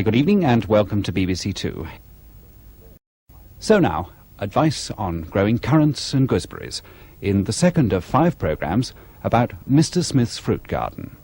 good evening and welcome to BBC Two. So now, advice on growing currants and gooseberries in the second of 5 programmes about Mr. Smith's fruit garden.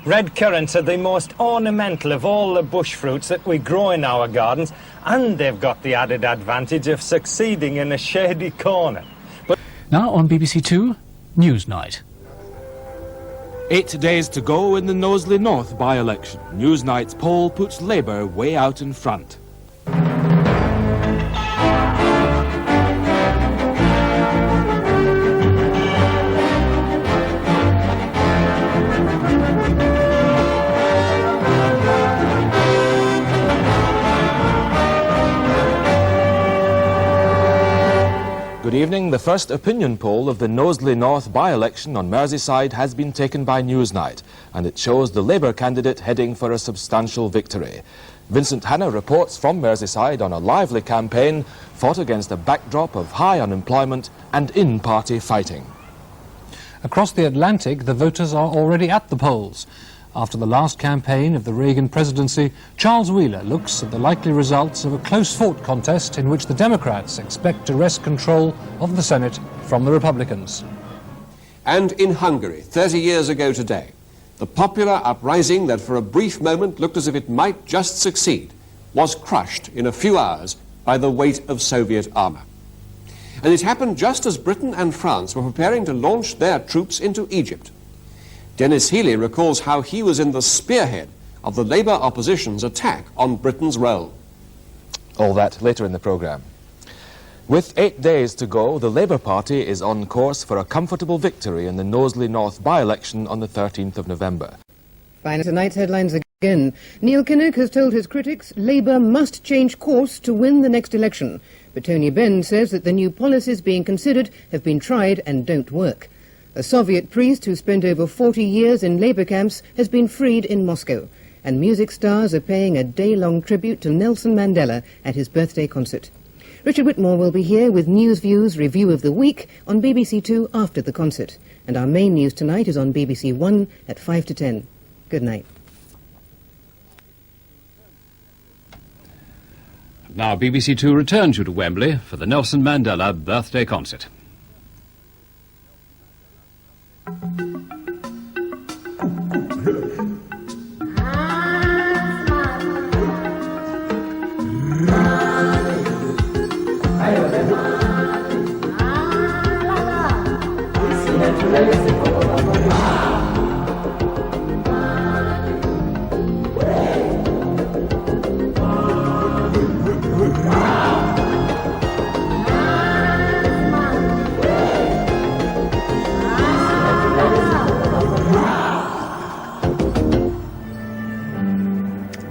Red currants are the most ornamental of all the bush fruits that we grow in our gardens, and they've got the added advantage of succeeding in a shady corner. But now on BBC Two, Newsnight. 8 days to go in the Knowsley North by-election. Newsnight's poll puts Labour way out in front. Good evening. The first opinion poll of the Knowsley North by-election on Merseyside has been taken by Newsnight, and it shows the Labour candidate heading for a substantial victory. Vincent Hanna reports from Merseyside on a lively campaign fought against a backdrop of high unemployment and in-party fighting. Across the Atlantic, the voters are already at the polls. After the last campaign of the Reagan presidency, Charles Wheeler looks at the likely results of a close-fought contest in which the Democrats expect to wrest control of the Senate from the Republicans. And in Hungary, 30 years ago today, the popular uprising that for a brief moment looked as if it might just succeed was crushed in a few hours by the weight of Soviet armour. And it happened just as Britain and France were preparing to launch their troops into Egypt. Dennis Healey recalls how he was in the spearhead of the Labour opposition's attack on Britain's role. All that later in the programme. With 8 days to go, the Labour Party is on course for a comfortable victory in the Knowsley North by-election on the 13th of November. By tonight's headlines again, Neil Kinnock has told his critics Labour must change course to win the next election. But Tony Benn says that the new policies being considered have been tried and don't work. A Soviet priest who spent over 40 years in labour camps has been freed in Moscow, and music stars are paying a day-long tribute to Nelson Mandela at his birthday concert. Richard Whitmore will be here with News View's Review of the Week on BBC Two after the concert, and our main news tonight is on BBC One at 5 to 10. Good night. Now BBC Two returns you to Wembley for the Nelson Mandela birthday concert.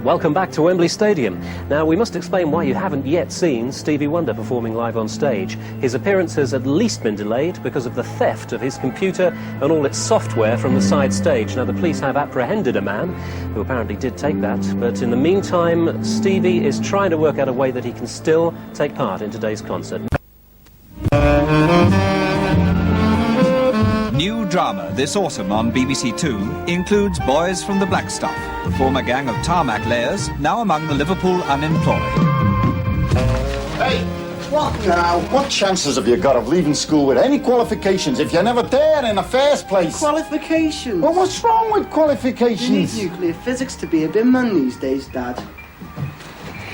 Welcome back to Wembley Stadium. Now, we must explain why you haven't yet seen Stevie Wonder performing live on stage. His appearance has at least been delayed because of the theft of his computer and all its software from the side stage. Now, the police have apprehended a man who apparently did take that, but in the meantime, Stevie is trying to work out a way that he can still take part in today's concert. New drama this autumn on BBC Two includes Boys from the Black Stuff, the former gang of tarmac layers, now among the Liverpool unemployed. Hey, what now? What chances have you got of leaving school with any qualifications if you're never there in the first place? Qualifications? Well, what's wrong with qualifications? You need nuclear physics to be a bin man these days, Dad.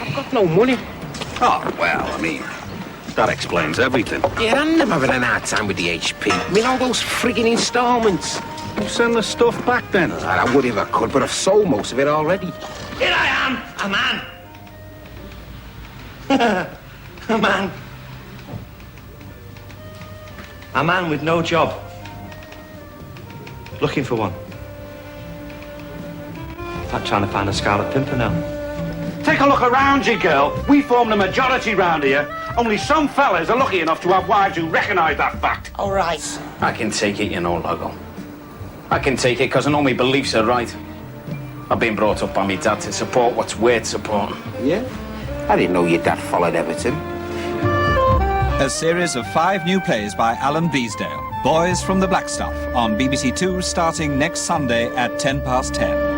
I've got no money. Oh, well, I mean, that explains everything. Yeah, I'm never having an hard time with the HP. I mean, all those frigging instalments. You send the stuff back then? I would if I could, but I've sold most of it already. Here I am, a man. A man. A man with no job. Looking for one. Like trying to find a Scarlet Pimpernel. Take a look around you, girl. We form the majority round here. Only some fellas are lucky enough to have wives who recognise that fact. All right. I can take it, you know, Luggo. I can take it because I know my beliefs are right. I've been brought up by my dad to support what's worth supporting. Yeah? I didn't know your dad followed Everton. A series of 5 new plays by Alan Bleasdale. Boys from the Black Stuff on BBC Two starting next Sunday at 10:10.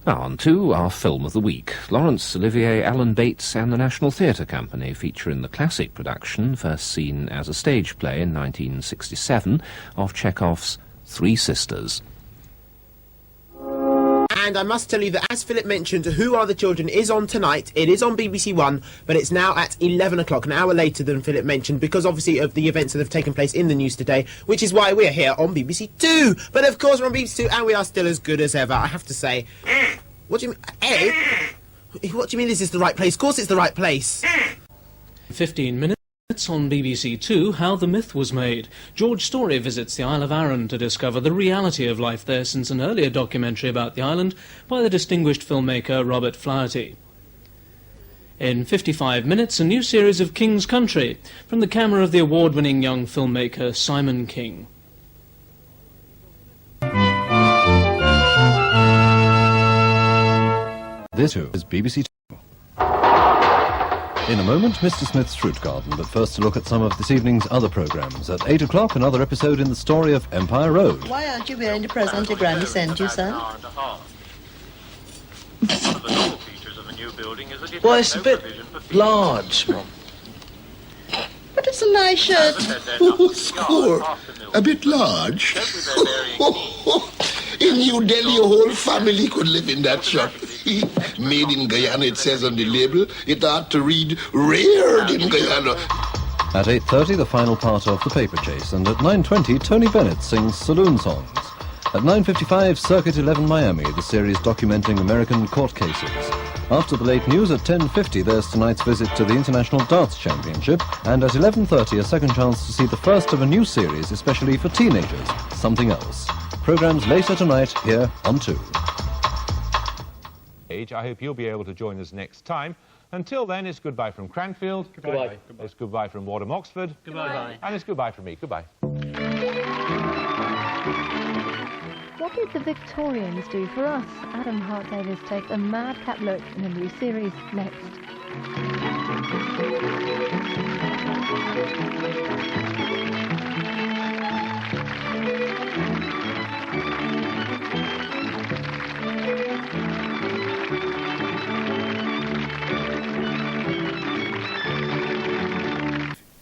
Now on to our film of the week. Laurence Olivier, Alan Bates and the National Theatre Company feature in the classic production, first seen as a stage play in 1967, of Chekhov's Three Sisters. And I must tell you that, as Philip mentioned, Who Are the Children is on tonight. It is on BBC One, but it's now at 11 o'clock, an hour later than Philip mentioned, because obviously of the events that have taken place in the news today, which is why we're here on BBC Two. But of course we're on BBC Two, and we are still as good as ever, I have to say. What do you mean? Hey? What do you mean this is the right place? Of course it's the right place. 15 minutes on BBC Two, How the Myth Was Made. George Story visits the Isle of Arran to discover the reality of life there since an earlier documentary about the island by the distinguished filmmaker Robert Flaherty. In 55 minutes, a new series of King's Country, from the camera of the award-winning young filmmaker Simon King. This is BBC Two. In a moment, Mr. Smith's Fruit Garden, but first a look at some of this evening's other programmes. At 8 o'clock, another episode in the story of Empire Road. Why aren't you wearing the present your granny sent you, son? Well, it's a bit large, Mum. But it's a nice shirt. Oh, score. A bit large. In New Delhi, your whole family could live in that shirt. Made in Guyana, it says on the label. It ought to read, reared in Guyana. At 8:30, the final part of The Paper Chase, and at 9:20, Tony Bennett sings saloon songs. At 9:55, Circuit 11 Miami, the series documenting American court cases. After the late news at 10:50, there's tonight's visit to the International Darts Championship, and at 11:30, a second chance to see the first of a new series, especially for teenagers, Something Else. Programmes later tonight here on 2. I hope you'll be able to join us next time. Until then, it's goodbye from Cranfield. Goodbye. It's goodbye from Wadham Oxford. Goodbye. And it's goodbye from me. Goodbye. What did the Victorians do for us? Adam Hart-Davis takes a madcap look in a new series next.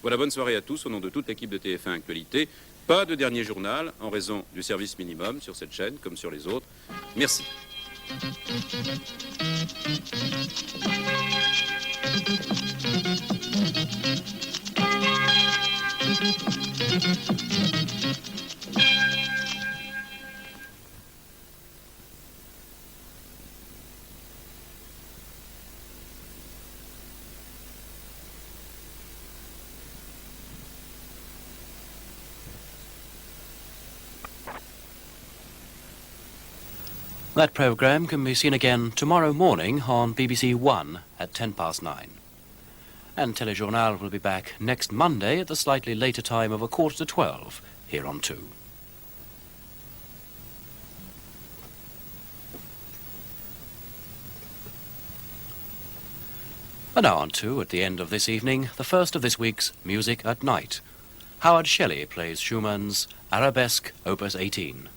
Voilà, bonne soirée à tous au nom de toute l'équipe de TF1 Actualité. Pas de dernier journal en raison du service minimum sur cette chaîne comme sur les autres. Merci. That programme can be seen again tomorrow morning on BBC One at 9:10. And Telejournal will be back next Monday at the slightly later time of 11:45 here on 2. And now on 2, at the end of this evening, the first of this week's Music at Night. Howard Shelley plays Schumann's Arabesque Opus 18.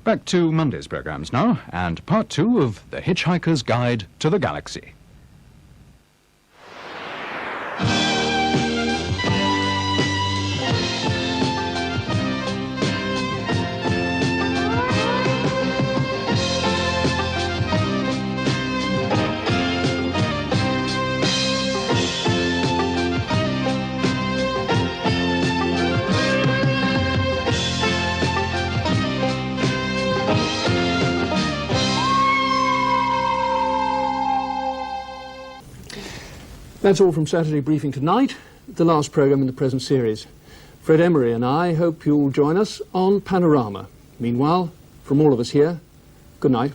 Back to Monday's programmes now, and part 2 of The Hitchhiker's Guide to the Galaxy. That's all from Saturday Briefing tonight, the last programme in the present series. Fred Emery and I hope you'll join us on Panorama. Meanwhile, from all of us here, good night.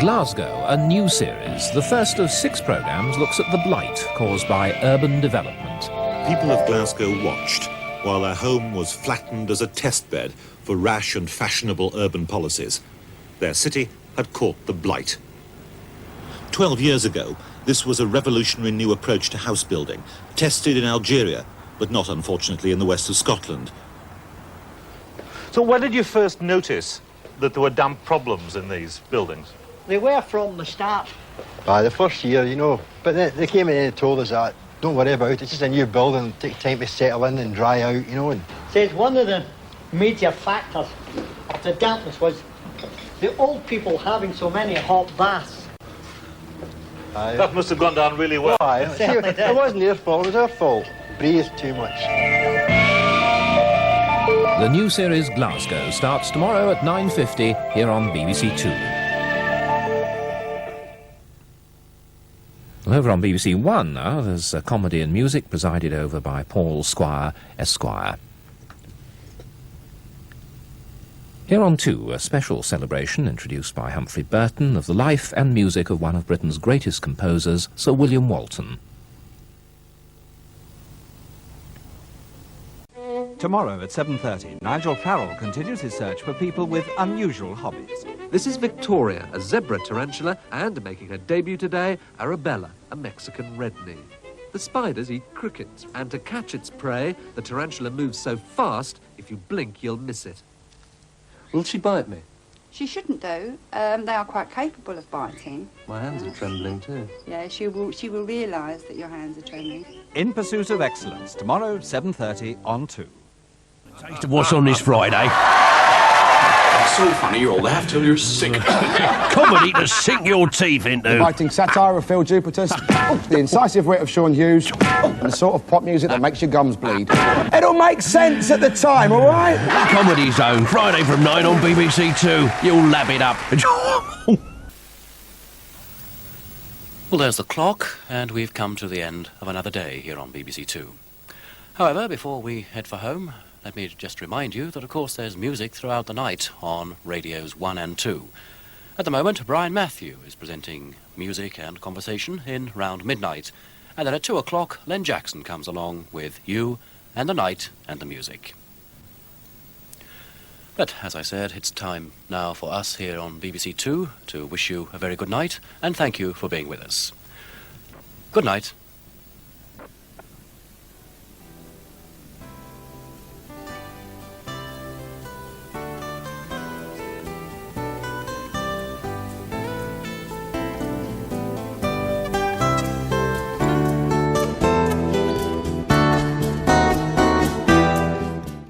Glasgow, a new series. The first of 6 programmes looks at the blight caused by urban development. People of Glasgow watched while their home was flattened as a testbed for rash and fashionable urban policies. Their city had caught the blight. 12 years ago, this was a revolutionary new approach to house building, tested in Algeria, but not, unfortunately, in the west of Scotland. So when did you first notice that there were damp problems in these buildings? They were from the start. The first year, you know, but they came in and told us that, don't worry about it, it's just a new building, it'll take time to settle in and dry out, you know. And Says one of the major factors of the dampness was the old people having so many hot baths. That must have gone down really well. It wasn't their fault, it was our fault. Breathed too much. The new series Glasgow starts tomorrow at 9:50 here on BBC Two. Over on BBC One now, there's comedy and music presided over by Paul Squire, Esquire. Here on Two, a special celebration introduced by Humphrey Burton of the life and music of one of Britain's greatest composers, Sir William Walton. Tomorrow at 7:30, Nigel Farrell continues his search for people with unusual hobbies. This is Victoria, a zebra tarantula, and making her debut today, Arabella, a Mexican redknee. The spiders eat crickets, and to catch its prey, the tarantula moves so fast, if you blink, you'll miss it. Will she bite me? She shouldn't do. They are quite capable of biting. My hands are trembling too. Yeah, she will realise that your hands are trembling. In Pursuit of Excellence, tomorrow 7:30 on 2. What's on this Friday? It's so funny you'll laugh till you're sick. Comedy to sink your teeth into. The biting satire of Phil Jupitus, the incisive wit of Sean Hughes, and the sort of pop music that makes your gums bleed. It'll make sense at the time, all right? Comedy Zone, Friday from 9 on BBC Two. You'll lap it up. Well, there's the clock, and we've come to the end of another day here on BBC Two. However, before we head for home, let me just remind you that, of course, there's music throughout the night on radios 1 and 2. At the moment, Brian Matthew is presenting music and conversation in Round Midnight. And then at 2 o'clock, Len Jackson comes along with You and the Night and the Music. But, as I said, it's time now for us here on BBC Two to wish you a very good night and thank you for being with us. Good night.